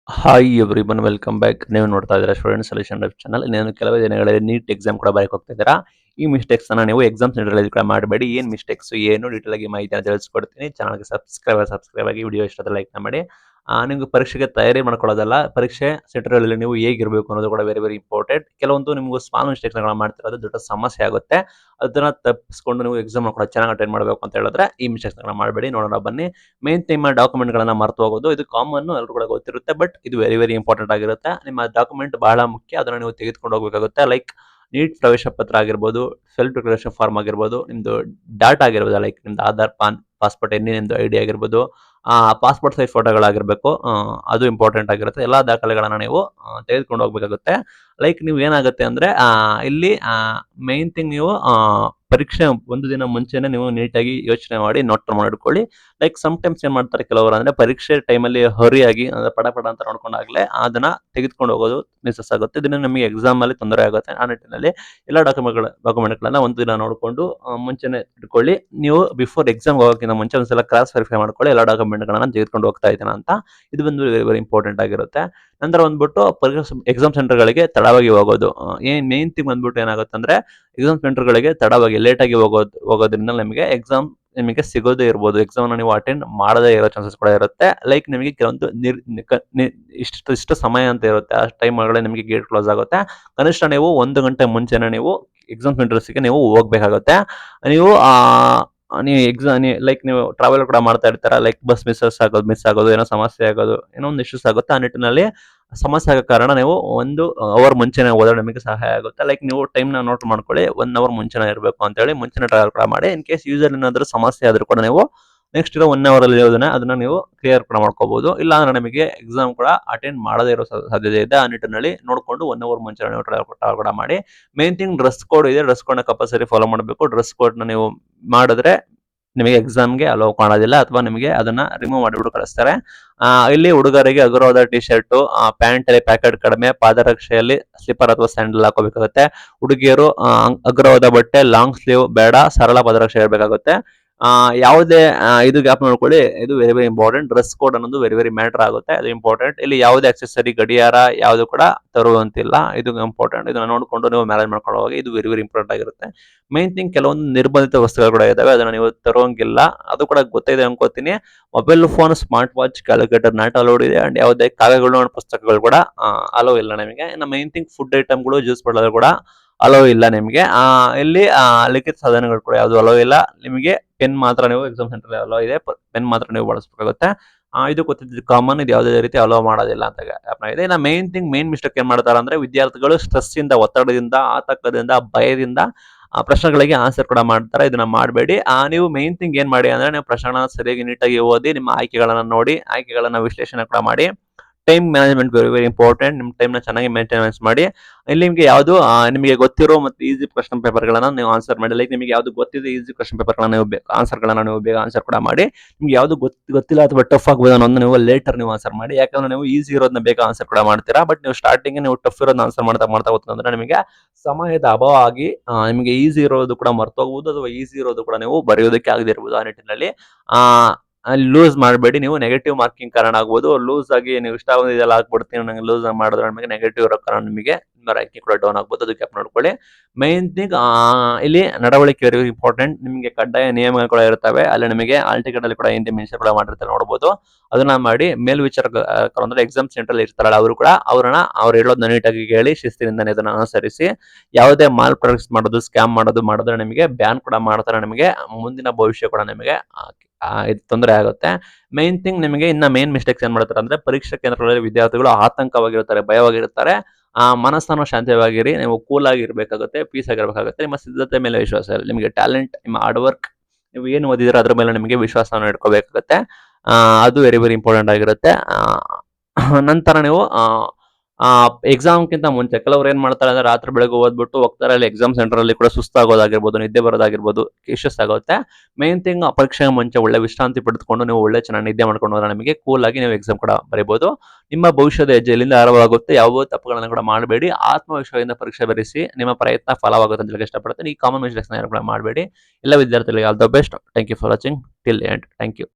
Hi everyone welcome back. ನೀವು ನೋಡ್ತಾ ಇದ್ದೀರಾ ಸ್ಟೂಡೆಂಟ್ ಸೊಲ್ಯೂಷನ್ ವೆಬ್ ಚಾನಲ್. ಇನ್ನೇನು ಕೆಲವೇ ದಿನಗಳಲ್ಲಿ ನೀಟ್ ಎಕ್ಸಾಮ್ ಕೂಡ ಬರೆಯಕ್ಕೆ ಹೋಗ್ತಾ ಇದ್ದೀರಾ. ಈ ಮಿಸ್ಟೇಕ್ಸ್ ಅನ್ನ ನೀವು ಎಕ್ಸಾಮ್ ಸೆಂಟರ್ ಕೂಡ ಮಾಡಬೇಡಿ. ಏನು ಮಿಸ್ಟೇಕ್ಸ್ ಏನು ಡೀಟೇಲ್ ಆಗಿ ಮಾಹಿತಿಯನ್ನು ತಿಳಿಸ್ಕೊಡ್ತೀನಿ. ಚಾನಲ್ಗೆ ಸಬ್ಸ್ಕ್ರೈಬ್ ಆಗಿ ವಿಡಿಯೋ ಇಷ್ಟದ ಲೈಕ್ ಮಾಡಿ. ನಿಮ್ಗೆ ಪರೀಕ್ಷೆಗೆ ತಯಾರಿ ಮಾಡ್ಕೊಳ್ಳೋದಲ್ಲ, ಪರೀಕ್ಷೆ ಸೆಂಟರ್ಗಳಲ್ಲಿ ನೀವು ಹೇಗಿರಬೇಕು ಅನ್ನೋದು ಕೂಡ ವೆರಿ ವೆರಿ ಇಂಪಾರ್ಟೆಂಟ್. ಕೆಲವೊಂದು ನಿಮ್ಗೆ ಸ್ಮಾಲ್ ಮಿಸ್ಟೇಕ್ಸ್ಗಳನ್ನ ಮಾಡ್ತಿರೋದು ದೊಡ್ಡ ಸಮಸ್ಯೆ ಆಗುತ್ತೆ. ಅದನ್ನ ತಪ್ಪಿಸ್ಕೊಂಡು ನೀವು ಎಕ್ಸಾಮ್ ಕೂಡ ಚೆನ್ನಾಗಿ ಅಟೆಂಡ್ ಮಾಡಬೇಕು ಅಂತ ಹೇಳಿದ್ರೆ ಈ ಮಿಸ್ಟೇಕ್ಸ್ಗಳನ್ನ ಮಾಡಬೇಡಿ. ನೋಡೋಣ ಬನ್ನಿ. ಮೇನ್ ನಿಮ್ಮ ಡಾಕ್ಯುಮೆಂಟ್ಗಳನ್ನ ಮರ್ತು ಹೋಗೋದು ಇದು ಕಾಮನ್, ಎಲ್ಲರೂ ಕೂಡ ಗೊತ್ತಿರುತ್ತೆ. ಬಟ್ ಇದು ವೆರಿ ವೆರಿ ಇಂಪಾರ್ಟೆಂಟ್ ಆಗಿರುತ್ತೆ. ನಿಮ್ಮ ಡಾಕ್ಯುಮೆಂಟ್ ಬಹಳ ಮುಖ್ಯ, ಅದನ್ನ ನೀವು ತೆಗೆದುಕೊಂಡು ಹೋಗಬೇಕಾಗುತ್ತೆ. ಲೈಕ್ ನೀಟ್ ಪ್ರವೇಶ ಪತ್ರ ಆಗಿರ್ಬೋದು, ಸೆಲ್ಫ್ ಡಿಕ್ಲರೇಷನ್ ಫಾರ್ಮ್ ಆಗಿರ್ಬೋದು, ನಿಮ್ದು ಡಾಟಾ ಆಗಿರ್ಬೋದು, ಲೈಕ್ ನಿಮ್ದು ಆಧಾರ್, ಪಾಸ್ಪೋರ್ಟ್, ನಿಮ್ದು ಐಡಿ ಆಗಿರ್ಬೋದು, ಪಾಸ್ಪೋರ್ಟ್ ಸೈಜ್ ಫೋಟೋಗಳಾಗಿರ್ಬೇಕು. ಅದು ಇಂಪಾರ್ಟೆಂಟ್ ಆಗಿರುತ್ತೆ. ಎಲ್ಲ ದಾಖಲೆಗಳನ್ನ ನೀವು ತೆಗೆದುಕೊಂಡು ಹೋಗ್ಬೇಕಾಗುತ್ತೆ. ಲೈಕ್ ನೀವು ಏನಾಗುತ್ತೆ ಅಂದ್ರೆ ಇಲ್ಲಿ ಮೈನ್ ಥಿಂಗ್ ನೀವು ಪರೀಕ್ಷೆ ಒಂದು ದಿನ ಮುಂಚೆನೆ ನೀವು ನೀಟಾಗಿ ಯೋಚನೆ ಮಾಡಿ ನೋಟ್ ಮಾಡಿಟ್ಕೊಳ್ಳಿ. ಲೈಕ್ ಟೈಮ್ಸ್ ಏನ್ ಮಾಡ್ತಾರೆ ಕೆಲವರು ಅಂದ್ರೆ ಪರೀಕ್ಷೆ ಟೈಮಲ್ಲಿ ಹರಿಯಾಗಿ ಅಂದ್ರೆ ಪಟ ಪಟ ಅಂತ ನೋಡ್ಕೊಂಡಾಗ್ಲೇ ಅದನ್ನ ತೆಗೆದುಕೊಂಡು ಹೋಗೋದು ಮಿಸಸ್ ಆಗುತ್ತೆ. ಇದನ್ನ ನಮಗೆ ಎಕ್ಸಾಮ್ ಅಲ್ಲಿ ತೊಂದರೆ ಆಗುತ್ತೆ. ಆ ನಿಟ್ಟಿನಲ್ಲಿ ಎಲ್ಲ ಡಾಕ್ಯುಮೆಂಟ್ಗಳನ್ನ ಒಂದು ದಿನ ನೋಡಿಕೊಂಡು ಮುಂಚೆನೆ ಇಟ್ಕೊಳ್ಳಿ. ನೀವು ಬಿಫೋರ್ ಎಕ್ಸಾಮ್ ಹೋಗೋಕ್ಕಿಂತ ಮುಂಚೆ ಒಂದ್ಸಲ ಕ್ರಾಸ್ ವೆರಿಫೈ ಮಾಡ್ಕೊಳ್ಳಿ ಎಲ್ಲ ಡಾಕ್ಯುಮೆಂಟ್ಗಳನ್ನ ತೆಗೆದುಕೊಂಡು ಹೋಗ್ತಾ ಇದ್ದೇನೆ ಅಂತ. ಇದು ಬಂದು ವೆರಿ ವೆರಿ ಇಂಪಾರ್ಟೆಂಟ್ ಆಗಿರುತ್ತೆ. ನಂತರ ಬಂದ್ಬಿಟ್ಟು ಎಕ್ಸಾಮ್ ಸೆಂಟರ್ಗಳಿಗೆ ತಡವಾಗಿ ಹೋಗೋದು. ಮೇನ್ ಥಿಂಗ್ ಬಂದ್ಬಿಟ್ಟು ಏನಾಗುತ್ತೆ ಅಂದ್ರೆ ಎಕ್ಸಾಮ್ ಸೆಂಟರ್ಗಳಿಗೆ ತಡವಾಗಿ ಲೇಟಾಗಿ ಹೋಗೋದ್ರಿಂದ ನಿಮಗೆ ಸಿಗೋದೇ ಇರ್ಬೋದು. ಎಕ್ಸಾಮ್ ನೀವು ಅಟೆಂಡ್ ಮಾಡದೇ ಇರೋ ಚಾನ್ಸಸ್ ಕೂಡ ಇರುತ್ತೆ. ಲೈಕ್ ನಿಮಗೆ ಕೆಲವೊಂದು ಇಷ್ಟು ಸಮಯ ಅಂತ ಇರುತ್ತೆ. ಆ ಟೈಮ್ ಒಳಗಡೆ ನಿಮಗೆ ಗೇಟ್ ಕ್ಲೋಸ್ ಆಗುತ್ತೆ. ಕನಿಷ್ಠ ನೀವು 1 ಗಂಟೆ ಮುಂಚೆನೆ ನೀವು ಎಕ್ಸಾಮ್ ಸೆಂಟರ್ಸ್ಗೆ ನೀವು ಹೋಗ್ಬೇಕಾಗುತ್ತೆ. ನೀವು ಲೈಕ್ ನೀವು ಟ್ರಾವೆಲ್ ಕೂಡ ಮಾಡ್ತಾ ಇರ್ತಾರ, ಲೈಕ್ ಬಸ್ ಮಿಸ್ ಆಗೋದು, ಏನೋ ಸಮಸ್ಯೆ ಆಗೋದು, ಏನೋ ಒಂದು ಇಶ್ಯೂಸ್ ಆಗುತ್ತೆ. ಆ ನಿಟ್ಟಿನಲ್ಲಿ ಸಮಸ್ಯೆ ಆಗೋ ಕಾರಣ ನೀವು 1 ಅವರ್ ಮುಂಚೆನೆ ಹೋದ್ರೆ ನಿಮಗೆ ಸಹಾಯ ಆಗುತ್ತೆ. ಲೈಕ್ ನೀವು ಟೈಮ್ ನ ನೋಟ್ ಮಾಡ್ಕೊಳ್ಳಿ, 1 ಅವರ್ ಮುಂಚೆನೆ ಇರಬೇಕು ಅಂತ ಹೇಳಿ ಮುಂಚೆನೆ ಟ್ರಾವೆಲ್ ಕೂಡ ಮಾಡಿ. ಇನ್ ಕೇಸ್ ಯೂಸರ್ ಏನಾದರೂ ಸಮಸ್ಯೆ ಆದ್ರೂ ಕೂಡ ನೀವು ನೆಕ್ಸ್ಟ್ ಇರೋ 1 ಅವರ್ ಅಲ್ಲಿ ಅದನ್ನ ನೀವು ಕ್ಲಿಯರ್ ಕೂಡ ಮಾಡ್ಕೋಬಹುದು. ಇಲ್ಲ ಅಂದ್ರೆ ನಿಮಗೆ ಎಕ್ಸಾಮ್ ಕೂಡ ಅಟೆಂಡ್ ಮಾಡದೇ ಇರೋ ಸಾಧ್ಯತೆ ಇದೆ. ಆ ನಿಟ್ಟಿನಲ್ಲಿ ನೋಡ್ಕೊಂಡು 1 ಅವರ್ ಮುಂಚೆ ನೀವು ಟ್ರಾವೆಲ್ ಕೂಡ ಮಾಡಿ. ಮೇನ್ ಥಿಂಗ್ ಡ್ರೆಸ್ ಕೋಡ್ ಇದೆ, ಡ್ರೆಸ್ ಕೋಡ್ ನ ಕಂಪಲ್ಸರಿ ಫಾಲೋ ಮಾಡಬೇಕು. ಡ್ರೆಸ್ ಕೋಡ್ ನ ನೀವು ಮಾಡಿದ್ರೆ ನಿಮಗೆ ಎಕ್ಸಾಮ್ಗೆ ಅಲೋ ಮಾಡೋದಿಲ್ಲ, ಅಥವಾ ನಿಮಗೆ ಅದನ್ನ ರಿಮೂವ್ ಮಾಡಿಬಿಟ್ಟು ಕಳಿಸ್ತಾರೆ. ಇಲ್ಲಿ ಹುಡುಗರಿಗೆ ಹಗುರವಾದ ಟಿ ಶರ್ಟ್, ಪ್ಯಾಂಟ್ ಅಲ್ಲಿ ಪ್ಯಾಕೆಟ್ ಕಡಿಮೆ, ಪಾದರಕ್ಷೆಯಲ್ಲಿ ಸ್ಲಿಪ್ಪರ್ ಅಥವಾ ಸ್ಯಾಂಡಲ್ ಹಾಕೋಬೇಕಾಗುತ್ತೆ. ಹುಡುಗಿಯರು ಹಗುರವಾದ ಬಟ್ಟೆ, ಲಾಂಗ್ ಸ್ಲೀವ್ ಬೇಡ, ಸರಳ ಪಾದರಕ್ಷೆ ಇರಬೇಕಾಗುತ್ತೆ. ಯಾವುದೇ ಇದು ಗ್ಯಾಪ್ ನೋಡ್ಕೊಳ್ಳಿ, ಇದು very very important. Dress code ಅನ್ನೋದು ವೆರಿ ವೆರಿ ಮ್ಯಾಟರ್ ಆಗುತ್ತೆ, ಅದು ಇಂಪಾರ್ಟೆಂಟ್. ಇಲ್ಲಿ ಯಾವುದೇ ಅಕ್ಸೆಸರಿ, ಗಡಿಯಾರ ಯಾವುದು ಕೂಡ ತರುವಂತಿಲ್ಲ, ಇದು ಇಂಪಾರ್ಟೆಂಟ್. ಇದನ್ನ ನೋಡಿಕೊಂಡು ನೀವು ಮ್ಯಾನೇಜ್ ಮಾಡ್ಕೊಂಡು ಹೋಗಿ, ಇದು ವೆರಿ ವೆರಿ ಇಂಪಾರ್ಟೆಂಟ್ ಆಗಿರುತ್ತೆ. ಮೇನ್ ಥಿಂಗ್ ಕೆಲವೊಂದು ನಿರ್ಬಂಧಿತ ವಸ್ತುಗಳು ಕೂಡ ಇದಾವೆ, ಅದನ್ನ ನೀವು ತರುವಂಗಿಲ್ಲ. ಅದು ಕೂಡ ಗೊತ್ತಿದೆ ಅನ್ಕೋತೀನಿ. Mobile phone, smart watch, calculator not allowed ಇದೆ. ಅಂಡ್ ಯಾವುದೇ ಕಾಗದಗಳು, ಪುಸ್ತಕಗಳು ಕೂಡ ಅಲೋ ಇಲ್ಲ ನಿಮಗೆ. ಇನ್ನು ಮೇನ್ ಥಿಂಗ್ ಫುಡ್ ಐಟಮ್ಗಳು, ಜ್ಯೂಸ್ ಬಾಟಲ್ ಕೂಡ ಅಲೋ ಇಲ್ಲ ನಿಮಗೆ. ಇಲ್ಲಿ ಲಿಖಿತ ಸಾಧನಗಳು ಕೂಡ ಯಾವುದು ಅಲೋ ಇಲ್ಲ ನಿಮಗೆ. ಪೆನ್ ಮಾತ್ರ ನೀವು ಎಕ್ಸಾಮ್ ಸೆಂಟರ್ ಅಲೋ ಇದೆ, ಪೆನ್ ಮಾತ್ರ ನೀವು ಬಳಸಬೇಕಾಗುತ್ತೆ. ಇದು ಗೊತ್ತಿದ್ದು ಕಾಮನ್, ಇದು ಯಾವುದೇ ರೀತಿ ಅಲೋ ಮಾಡೋದಿಲ್ಲ ಅಂತ ಇದೆ. ಇನ್ನು ಮೇನ್ ಮಿಸ್ಟೇಕ್ ಏನ್ ಮಾಡ್ತಾರೆ ಅಂದ್ರೆ ವಿದ್ಯಾರ್ಥಿಗಳು ಸ್ಟ್ರೆಸ್ ಇಂದ, ಒತ್ತಡದಿಂದ, ಆತಂಕದಿಂದ, ಭಯದಿಂದ ಪ್ರಶ್ನೆಗಳಿಗೆ ಆನ್ಸರ್ ಕೂಡ ಮಾಡ್ತಾರೆ. ಇದನ್ನ ಮಾಡಬೇಡಿ. ನೀವು ಮೇನ್ ಥಿಂಗ್ ಏನ್ ಮಾಡಿ ಅಂದ್ರೆ ನೀವು ಪ್ರಶ್ನೆಗಳನ್ನ ಸರಿಯಾಗಿ ನೀಟಾಗಿ ಓದಿ, ನಿಮ್ಮ ಆಯ್ಕೆಗಳನ್ನ ನೋಡಿ, ಆಯ್ಕೆಗಳನ್ನ ವಿಶ್ಲೇಷಣೆ ಕೂಡ ಮಾಡಿ. Time management very very important. ನಿಮ್ಮ ಟೈಮ್ ನ ಚೆನ್ನಾಗಿ ಮೇಂಟೆನೆನ್ಸ್ ಮಾಡಿ. ಇಲ್ಲಿ ನಿಮಗೆ ಯಾವುದು ನಿಮಗೆ ಗೊತ್ತಿರೋ ಮತ್ತು ಈಸಿ ಕ್ವಶನ್ ಪೇಪರ್ ಗಳನ್ನ ನೀವು ಆನ್ಸರ್ ಮಾಡಿ. ಲೈಕ್ ನಿಮಗೆ ಯಾವ್ದು ಗೊತ್ತಿದೆ ಈಸಿ ಕ್ವಶನ್ ಪೇಪರ್ ಗಳನ್ನ ನೀವು ಬೇಗ ಆನ್ಸರ್ ಕೂಡ ಮಾಡಿ. ನಿಮ್ಗೆ ಯಾವ್ದು ಗೊತ್ತಿಲ್ಲ ಅಥವಾ ಟಫ್ ಆಗ್ಬೋದು ಅನ್ನೋದು ನೀವು ಲೇಟರ್ ನೀವು ಆನ್ಸರ್ ಮಾಡಿ. ಯಾಕಂದ್ರೆ ನೀವು ಈಸಿ ಇರೋದನ್ನ ಬೇಗ ಆನ್ಸರ್ ಕೂಡ ಮಾಡ್ತೀರಾ. ಬಟ್ ನೀವು ಸ್ಟಾರ್ಟಿಂಗ್ ನೀವು ಟಫ್ ಇರೋದನ್ನ ಆನ್ಸರ್ ಮಾಡ್ತಾ ಹೋಗ್ತಂದ್ರೆ ನಿಮಗೆ ಸಮಯದ ಅಭಾವ ಆಗಿ ನಿಮಗೆ ಈಸಿ ಇರೋದು ಕೂಡ ಮರ್ತೋಗ್ಬೋದು, ಅಥವಾ ಈಸಿ ಇರೋದು ಕೂಡ ನೀವು ಬರೆಯೋದಕ್ಕೆ ಆಗದೆ ಇರ್ಬೋದು. ಆ ನಿಟ್ಟಿನಲ್ಲಿ ಲೂಸ್ ಮಾಡಬೇಡಿ. ನೀವು ನೆಗೆಟಿವ್ ಮಾರ್ಕಿಂಗ್ ಕಾರಣ ಆಗ್ಬೋದು. ಲೂಸ್ ಆಗಿ ನೀವು ಇಷ್ಟ ಇದೆಲ್ಲ ಹಾಕ್ಬಿಡ್ತೀನಿ ನಂಗೆ ಲೂಸ್ ಮಾಡಿದ್ರೆ ನಿಮಗೆ ನೆಗೆಟಿವ್ ಇರೋ ಕಾರಣ ನಿಮಗೆ ರ್ಯಾಂಕಿಂಗ್ ಕೂಡ ಡೌನ್ ಆಗ್ಬೋದು. ಅದಕ್ಕೆ ನೋಡ್ಕೊಳ್ಳಿ. ಮೈನ್ ಥಿಂಗ್ ಇಲ್ಲಿ ನಡವಳಿಕೆ ವೆರಿ ಇಂಪಾರ್ಟೆಂಟ್. ನಿಮಗೆ ಕಡ್ಡಾಯ ನಿಯಮಗಳು ಕೂಡ ಇರ್ತವೆ. ಅಲ್ಲಿ ನಿಮಗೆ ಆಲ್ ಟಿಕೆಟ್ ಅಲ್ಲಿ ಕೂಡ ಹಿಂದಿ ಮೆನ್ಷನ್ ಕೂಡ ಮಾಡಿರ್ತಾರೆ, ನೋಡಬಹುದು. ಅದನ್ನ ಮಾಡಿ. ಮೇಲ್ವಿಚಾರಕರು ಅಂದ್ರೆ ಎಕ್ಸಾಮ್ ಸೆಂಟರ್ ಇರ್ತಾರಲ್ಲ, ಅವರು ಕೂಡ ಅವ್ರು ಹೇಳೋದನ್ನ ನೀಟಾಗಿ ಕೇಳಿ ಶಿಸ್ತಿನಿಂದ ಇದನ್ನ ಅನುಸರಿಸಿ. ಯಾವುದೇ ಮಾಲ್ ಪ್ರಾಡಕ್ಟ್ಸ್ ಮಾಡೋದು, ಸ್ಕ್ಯಾಮ್ ಮಾಡಿದ್ರೆ ನಿಮಗೆ ಬ್ಯಾನ್ ಕೂಡ ಮಾಡ್ತಾರೆ. ನಿಮಗೆ ಮುಂದಿನ ಭವಿಷ್ಯ ಕೂಡ ನಿಮಗೆ ಇದು ತೊಂದರೆ ಆಗುತ್ತೆ. ಮೈನ್ ಥಿಂಗ್ ನಿಮಗೆ ಮೇನ್ ಮಿಸ್ಟೇಕ್ಸ್ ಏನ್ ಮಾಡ್ತಾರೆ ಅಂದ್ರೆ ಪರೀಕ್ಷಾ ಕೇಂದ್ರಗಳಲ್ಲಿ ವಿದ್ಯಾರ್ಥಿಗಳು ಆತಂಕವಾಗಿರ್ತಾರೆ, ಭಯವಾಗಿರ್ತಾರೆ. ಮನಸ್ಸನ್ನು ಶಾಂತವಾಗಿರಿ, ನೀವು ಕೂಲ್ ಆಗಿರ್ಬೇಕಾಗುತ್ತೆ, ಪೀಸ್ ಆಗಿರ್ಬೇಕಾಗುತ್ತೆ. ನಿಮ್ಮ ಸಿದ್ಧತೆ ಮೇಲೆ ವಿಶ್ವಾಸ ಇರಲಿ. ನಿಮಗೆ ಟ್ಯಾಲೆಂಟ್, ನಿಮ್ಮ ಹಾರ್ಡ್ ವರ್ಕ್, ನೀವು ಏನು ಓದಿದ್ರೆ ಅದ್ರ ಮೇಲೆ ನಿಮಗೆ ವಿಶ್ವಾಸವನ್ನು ಇಟ್ಕೋಬೇಕಾಗುತ್ತೆ. ಅದು ವೆರಿ ವೆರಿ ಇಂಪಾರ್ಟೆಂಟ್ ಆಗಿರುತ್ತೆ. ನಂತರ ನೀವು ಎಕ್ಸಾಮ್ಗಿಂತ ಮುಂಚೆ ಕೆಲವರು ಏನ್ ಮಾಡ್ತಾರೆ ಅಂದ್ರೆ ರಾತ್ರಿ ಬೆಳಗ್ಗೆ ಓದ್ಬಿಟ್ಟು ಹೋಗ್ತಾರೆ. ಅಲ್ಲಿ ಎಕ್ಸಾಮ್ ಸೆಂಟರ್ ಅಲ್ಲಿ ಕೂಡ ಸುಸ್ತಾಗೋದಾಗಿರ್ಬೋದು, ನಿದ್ದೆ ಬರೋದಾಗಿರ್ಬೋದು, ಇಶ್ಯೂಸ್ ಆಗುತ್ತೆ. ಮೇನ್ ಥಿಂಗ್ ಪರೀಕ್ಷೆಗೆ ಮುಂಚೆ ಒಳ್ಳೆ ವಿಶ್ರಾಂತಿ ಪಡೆದುಕೊಂಡು ನೀವು ಒಳ್ಳೆ ಚೆನ್ನಾಗಿ ನಿದ್ದೆ ಮಾಡ್ಕೊಂಡು ಹೋದ್ರೆ ನಿಮಗೆ ಕೂಲ್ ಆಗಿ ನೀವು ಎಕ್ಸಾಮ್ ಕೂಡ ಬರೀಬಹುದು. ನಿಮ್ಮ ಭವಿಷ್ಯದ ಹೆಜ್ಜೆ ಇಲ್ಲಿಂದ ಆರಂಭವಾಗುತ್ತೆ. ಯಾವ ತಪ್ಪುಗಳನ್ನು ಕೂಡ ಮಾಡಬೇಡಿ. ಆತ್ಮವಿಶ್ವಾಸದಿಂದ ಪರೀಕ್ಷೆ ಬರೆಸಿ. ನಿಮ್ಮ ಪ್ರಯತ್ನ ಫಲವಾಗುತ್ತೆ ಅಂತ ಹೇಳಕ್ಕೆ ಇಷ್ಟಪಡ್ತೀನಿ. ಈ ಕಾಮನ್ ಮಿಸ್ಟೇಕ್ಸ್ ಯಾರು ಕೂಡ ಮಾಡಬೇಡಿ. ಎಲ್ಲ ವಿದ್ಯಾರ್ಥಿಗಳಿಗೆ all the best. Thank you for watching till end. Thank you.